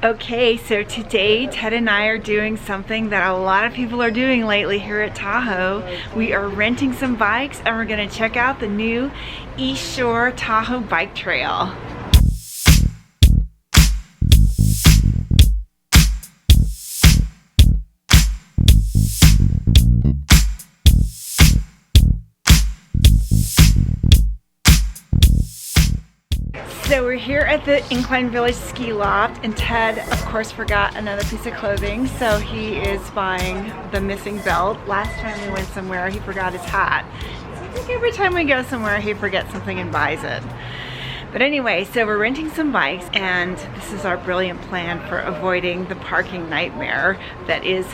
Okay, so today Ted and I are doing something that a lot of people are doing lately here at Tahoe. We are renting some bikes and we're going to check out the new East Shore Tahoe bike trail. So we're here at the Incline Village ski loft, and Ted, of course, forgot another piece of clothing, so he is buying the missing belt. Last time we went somewhere, he forgot his hat. So I think every time we go somewhere, he forgets something and buys it. But anyway, so we're renting some bikes, and this is our brilliant plan for avoiding the parking nightmare that is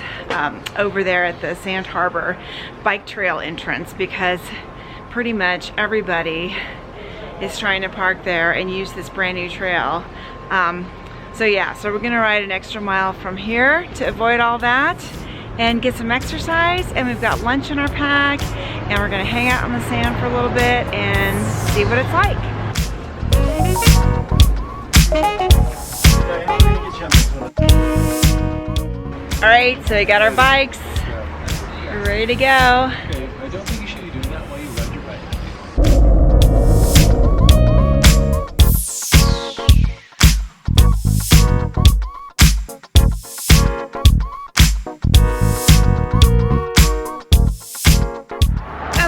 over there at the Sand Harbor bike trail entrance, because pretty much everybody is trying to park there and use this brand new trail. So we're gonna ride an extra mile from here to avoid all that and get some exercise, and we've got lunch in our pack, and we're gonna hang out on the sand for a little bit and see what it's like. All right, so we got our bikes. We're ready to go. Okay, I don't think you should be doing that while you ride your bike.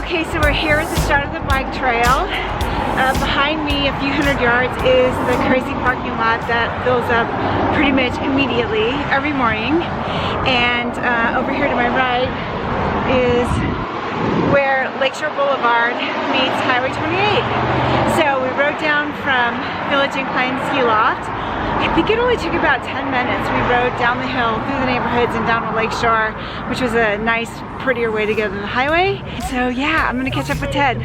Okay, so we're here at the start of the bike trail. Behind me, a few hundred yards, is the crazy parking lot that fills up pretty much immediately every morning. And over here to my right is where Lakeshore Boulevard meets Highway 28. So we rode down from Village Incline Ski Loft. I think it only took about 10 minutes. We rode down the hill through the neighborhoods and down to Lakeshore, which was a nice, prettier way to go than the highway. So yeah, I'm gonna catch up with Ted.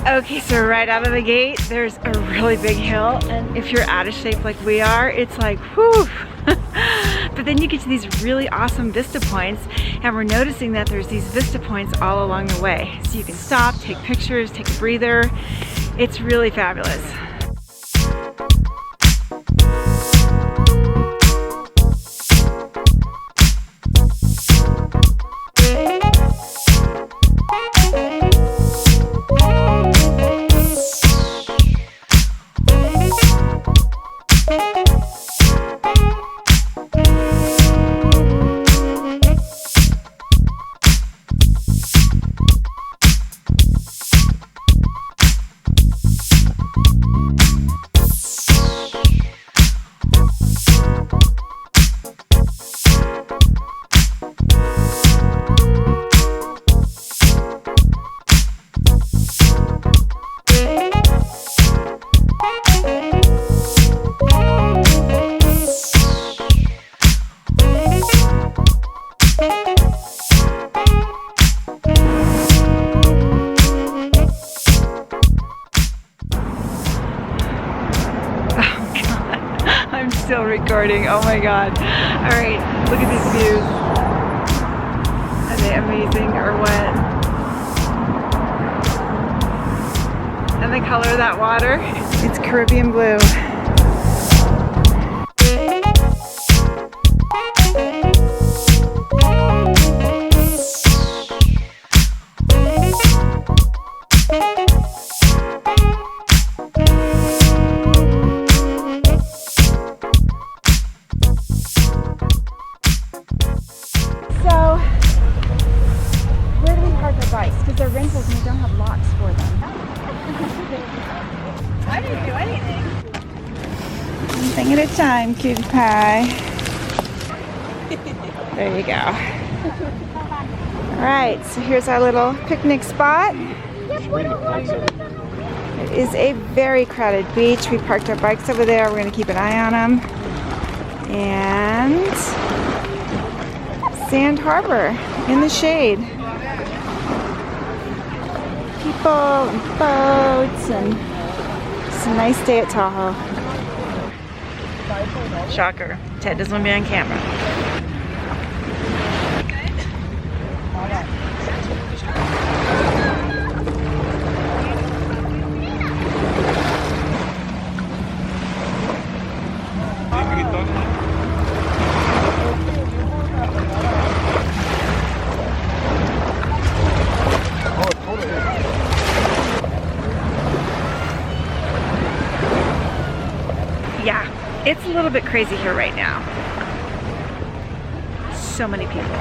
Okay, so right out of the gate, there's a really big hill, and if you're out of shape like we are, it's like, whew. But then you get to these really awesome vista points, and we're noticing that there's these vista points all along the way. So you can stop, take pictures, take a breather. It's really fabulous. I'm still recording, oh my god. Alright, look at these views. Are they amazing or what? And the color of that water, it's Caribbean blue. Because they're rentals and we don't have locks for them. I didn't do anything. One thing at a time, cutie pie. There you go. Alright, so here's our little picnic spot. It is a very crowded beach. We parked our bikes over there. We're going to keep an eye on them. And Sand Harbor in the shade. People and boats, and it's a nice day at Tahoe. Shocker, Ted doesn't want to be on camera. Yeah, it's a little bit crazy here right now. So many people.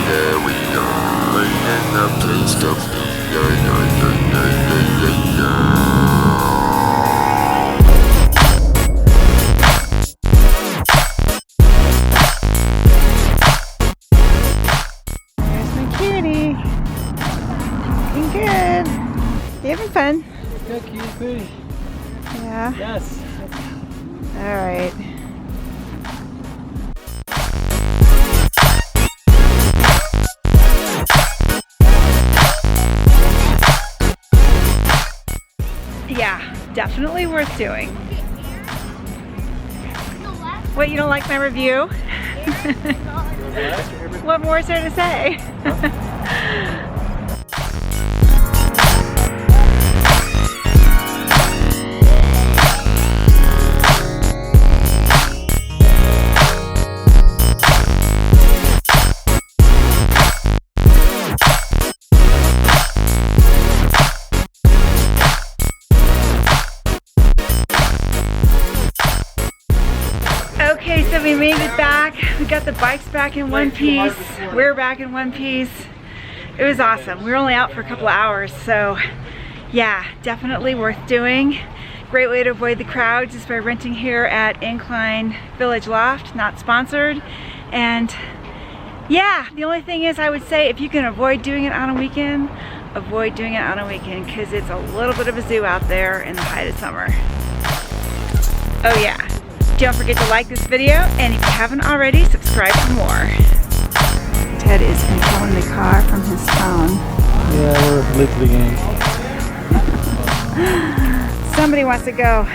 Yeah, we are in the place of There's my cutie. Looking good. You having fun? Yeah, cutie. Yeah. Yes. All right. Yeah, definitely worth doing. What, you don't like my review? What more is there to say? Okay, so we made it back. We got the bikes back in one piece. We're back in one piece. It was awesome. We were only out for a couple of hours, so yeah, definitely worth doing. Great way to avoid the crowds is by renting here at Incline Village Loft, not sponsored. And yeah, the only thing is I would say if you can avoid doing it on a weekend, avoid doing it on a weekend because it's a little bit of a zoo out there in the height of summer. Oh yeah. Don't forget to like this video, and if you haven't already, subscribe for more. Ted is controlling the car from his phone. Yeah, we're late to the game. Somebody wants to go.